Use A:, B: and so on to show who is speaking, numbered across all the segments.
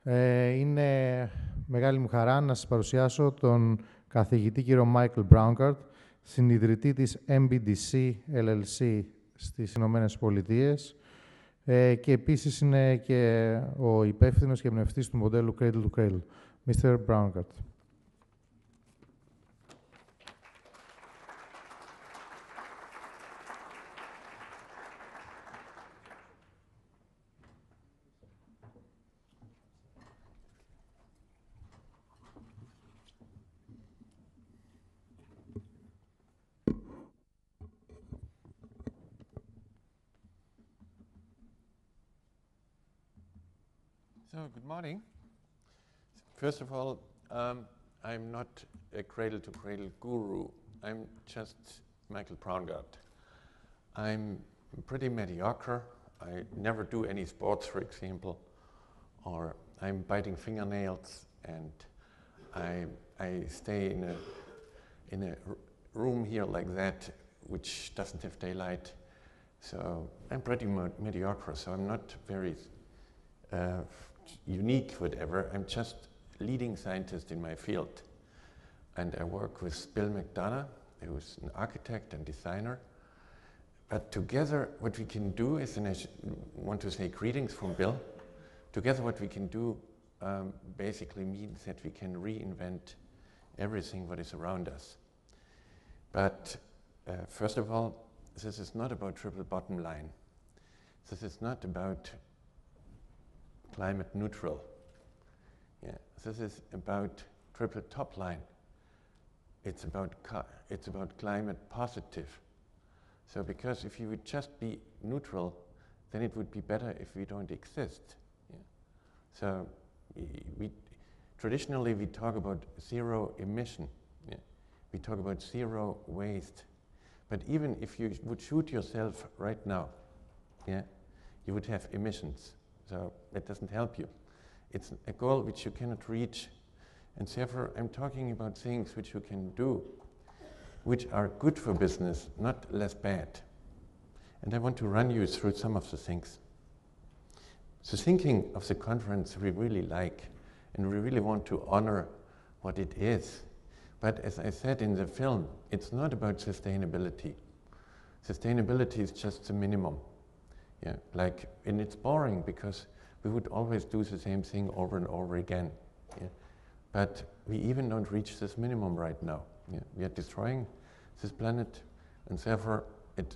A: Είναι μεγάλη μου χαρά να σας παρουσιάσω τον καθηγητή κύριο Michael Braungart, συνιδρυτή της MBDC LLC στις Ηνωμένες Πολιτείες και επίσης είναι και ο υπεύθυνος και εμπνευστής του μοντέλου Cradle-to-Cradle. Mr. Braungart.
B: So, good morning. First of all, I'm not a cradle-to-cradle guru. I'm just Michael Braungart. I'm pretty mediocre. I never do any sports, for example, or I'm biting fingernails, and I stay in a room here like that, which doesn't have daylight. So I'm pretty mediocre. So I'm not very unique, whatever. I'm just leading scientist in my field. And I work with Bill McDonough, who's an architect and designer. But together, what we can do is, and I want to say greetings from Bill, together what we can do basically means that we can reinvent everything what is around us. But first of all, this is not about triple bottom line. This is not about climate neutral. Yeah, this is about triple top line. It's about climate positive. So because if you would just be neutral, then it would be better if we don't exist. Yeah. So traditionally we talk about zero emission. Yeah. We talk about zero waste. But even if you would shoot yourself right now, yeah, you would have emissions. So that doesn't help you. It's a goal which you cannot reach. And therefore, I'm talking about things which you can do, which are good for business, not less bad. And I want to run you through some of the things. The thinking of the conference we really like, and we really want to honor what it is. But as I said in the film, it's not about sustainability. Sustainability is just the minimum. Yeah, and it's boring because we would always do the same thing over and over again. Yeah. But we even don't reach this minimum right now. Yeah. We are destroying this planet, and therefore,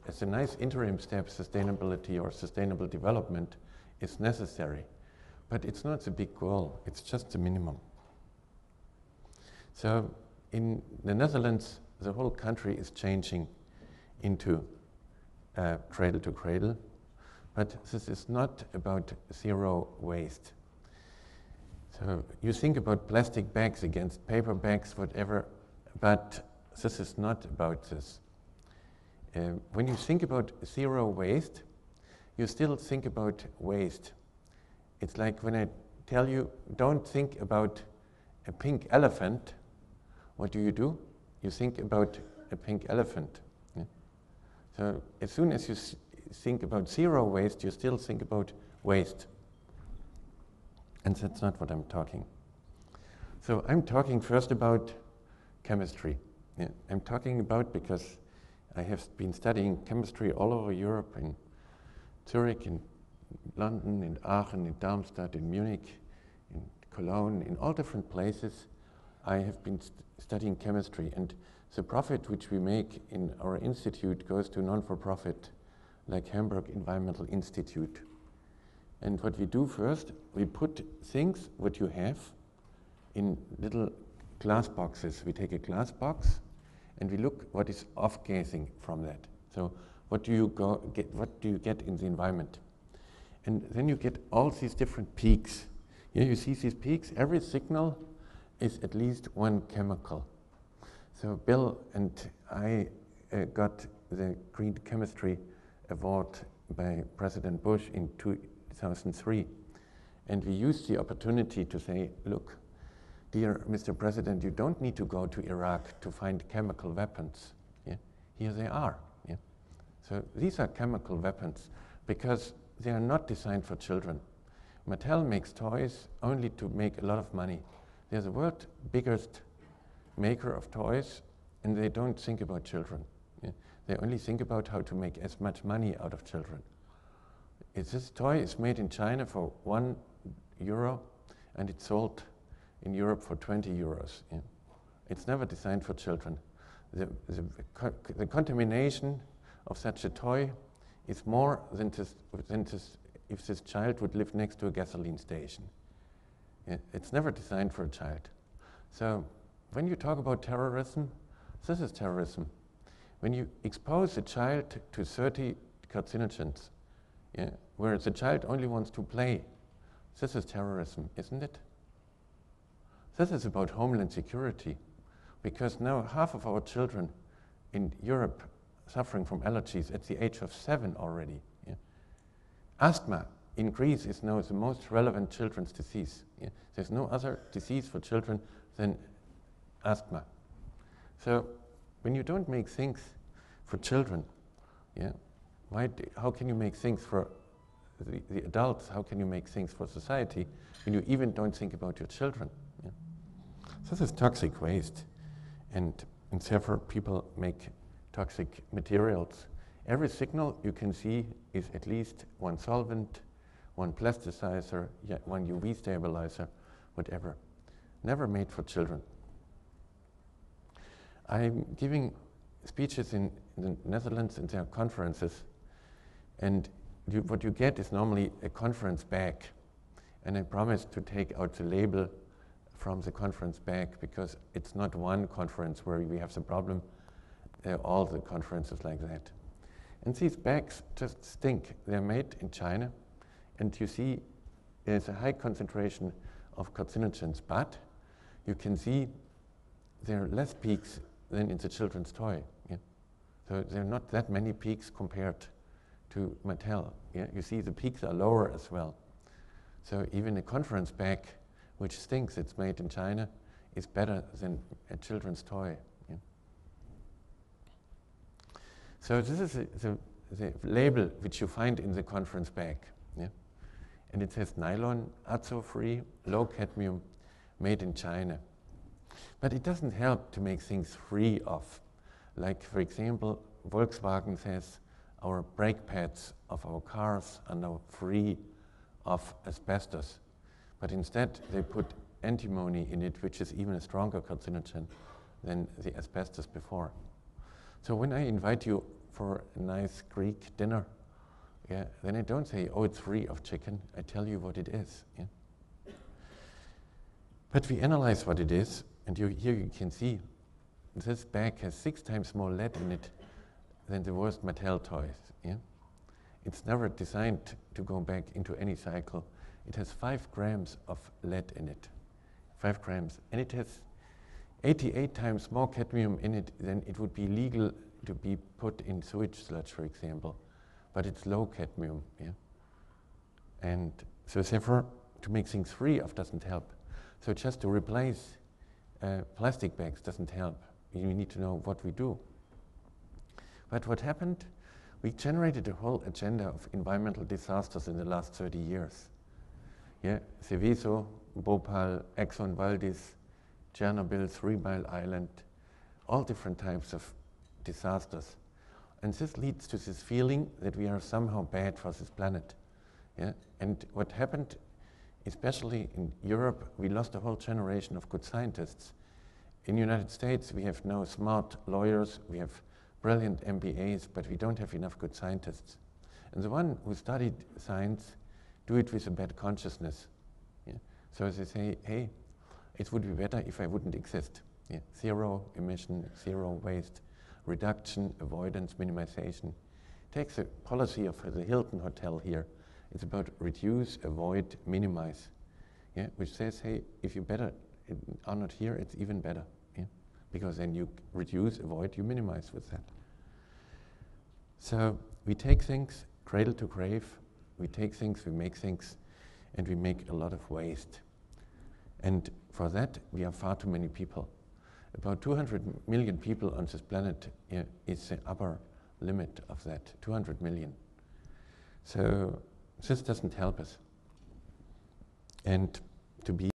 B: as a nice interim step, sustainability or sustainable development is necessary. But it's not the big goal, it's just the minimum. So in the Netherlands, the whole country is changing into cradle-to-cradle. But this is not about zero waste. So you think about plastic bags against paper bags, whatever, but this is not about this. When you think about zero waste, you still think about waste. It's like when I tell you, don't think about a pink elephant, what do? You think about a pink elephant. Yeah? So as soon as you think about zero waste, you still think about waste. And that's not what I'm talking. So I'm talking first about chemistry. Yeah, I'm talking about because I have been studying chemistry all over Europe, in Zurich, in London, in Aachen, in Darmstadt, in Munich, in Cologne, in all different places. I have been studying chemistry, and the profit which we make in our institute goes to non-for-profit like Hamburg Environmental Institute. And what we do first, we put things what you have in little glass boxes. We take a glass box and we look what is off-gassing from that. So what do you get in the environment? And then you get all these different peaks. Here you see these peaks. Every signal is at least one chemical. So Bill and I got the Green Chemistry Award by President Bush in 2003. And we used the opportunity to say, look, dear Mr. President, you don't need to go to Iraq to find chemical weapons. Yeah? Here they are. Yeah? So these are chemical weapons because they are not designed for children. Mattel makes toys only to make a lot of money. They're the world's biggest maker of toys, and they don't think about children. Yeah? They only think about how to make as much money out of children. This toy is made in China for €1, and it's sold in Europe for 20 euros. Yeah? It's never designed for children. The contamination of such a toy is more than if this child would live next to a gasoline station. Yeah? It's never designed for a child. So when you talk about terrorism, this is terrorism. When you expose a child to 30 carcinogens, yeah, where the child only wants to play, this is terrorism, isn't it? This is about homeland security, because now half of our children in Europe suffering from allergies at the age of 7 already. Yeah? Asthma in Greece is now the most relevant children's disease. Yeah? There's no other disease for children than asthma. So when you don't make things for children, yeah, how can you make things for the adults? How can you make things for society when you even don't think about your children? Yeah? So this is toxic waste, and therefore people make toxic materials. Every signal you can see is at least one solvent, one plasticizer, one UV stabilizer, whatever. Never made for children. I'm giving speeches in the Netherlands and there are conferences, and what you get is normally a conference bag, and I promise to take out the label from the conference bag, because it's not one conference where we have the problem. They're all the conferences like that. And these bags just stink. They're made in China, and you see there's a high concentration of carcinogens, but you can see there are less peaks than in the children's toy. Yeah? So there are not that many peaks compared to Mattel. Yeah? You see the peaks are lower as well. So even a conference bag, which stinks, it's made in China, is better than a children's toy. Yeah? So this is the label which you find in the conference bag. Yeah? And it says nylon, azo-free, low cadmium, made in China. But it doesn't help to make things free of. Like, for example, Volkswagen says our brake pads of our cars are now free of asbestos. But instead, they put antimony in it, which is even a stronger carcinogen than the asbestos before. So when I invite you for a nice Greek dinner, yeah, then I don't say, oh, it's free of chicken. I tell you what it is. Yeah? But we analyze what it is, and here you can see this bag has 6 times more lead in it than the worst Mattel toys. Yeah? It's never designed to go back into any cycle. It has 5 grams of lead in it, 5 grams. And it has 88 times more cadmium in it than it would be legal to be put in sewage sludge, for example. But it's low cadmium. Yeah? And so therefore, to make things free of doesn't help. So just to replace plastic bags doesn't help. You need to know what we do. But what happened? We generated a whole agenda of environmental disasters in the last 30 years. Yeah, Seveso, Bhopal, Exxon Valdez, Chernobyl, 3 Mile Island, all different types of disasters. And this leads to this feeling that we are somehow bad for this planet. Yeah? And what happened, especially in Europe, we lost a whole generation of good scientists. In the United States, we have now smart lawyers, we have brilliant MBAs, but we don't have enough good scientists. And the one who studied science do it with a bad consciousness. Yeah? So they say, hey, it would be better if I wouldn't exist. Yeah? 0 emission, 0 waste, reduction, avoidance, minimization. Take the policy of the Hilton hotel here. It's about reduce, avoid, minimize. Yeah? Which says, hey, if you are not here, it's even better. Yeah? Because then you reduce, avoid, you minimize with that. So we take things cradle to grave, we take things, we make things, and we make a lot of waste. And for that, we are far too many people. About 200 million people on this planet is the upper limit of that, 200 million. So this doesn't help us. and to be